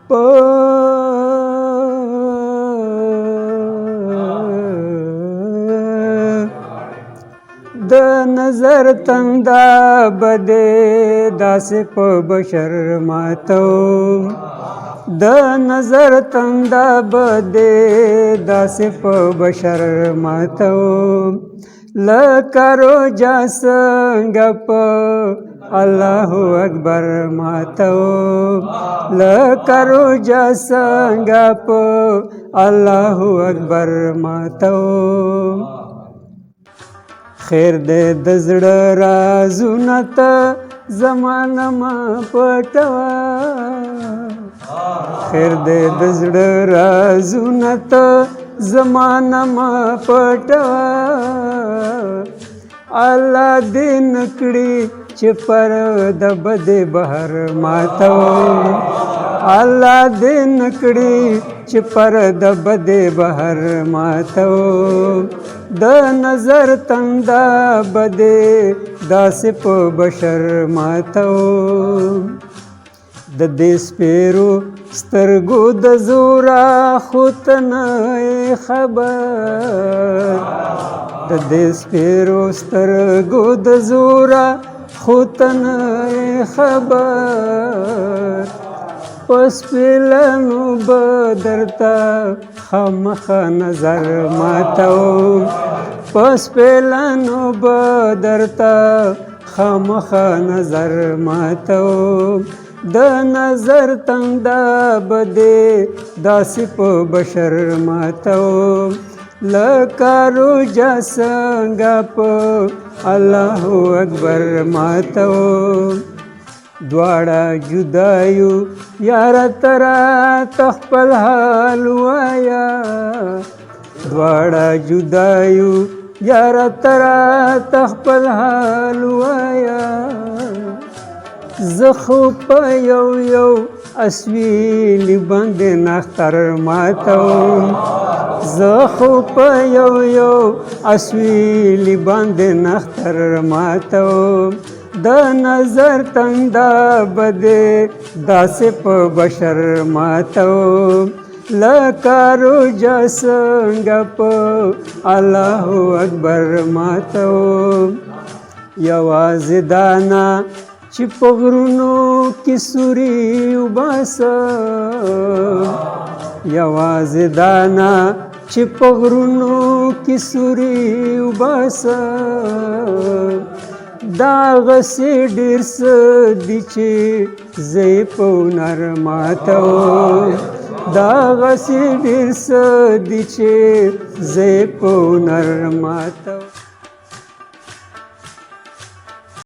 په د نظر تندا بده داسې په بشر ماتوم د نظر تندا بده داسې په بشر ماتوم لکه روجا څنګه په الله اکبر ماتوم لکه روجا څنګه په الله اکبر ماتوم خیر دې د زړه رازونه ته زمانه مه پټوه خیر دې د زړه رازونه ته زمانه مه پټوه الله دې نکړي چې پرده بدې بهر ماتوم الله دې نکړي چې پرده بدې بهر ماتوم د نظر تندا بدې داسې په بشر ماتوم د دې سپېرو سترګو د زوره خو ته نه خبر د دې سپېرو سترګو د زوره خو ته نه خبر په سپېلنو به درته خامخا نظر ماتوم په سپېلنو به درته خامخا نظر ماتوم د نظر تندا بدې داسې په بشر ماتوم لکه روجا څنګه په الله اکبر ماتوم دواړه جدایو یاره ته راته خپل حال وایه دواړه جدایو یاره ته راته خپل حال وایه زه خو په یو یو اسویلي باندې نختر ماتوم زه خو په یو یو اسویلي باندې نختر ماتوم د نظر تندا بدې داسې په بشر ماتوم لکه روجا څنګه په الله اکبر ماتوم یوازې دانا چې په غرونو کې سوري وباسم یوازې دانا چې په غرونو کې سوري وباسم دا غسې ډېر څه دي چې زه یې په هنر ماتوم دا غسې ډېر څه دي چې زه یې په هنر ماتوم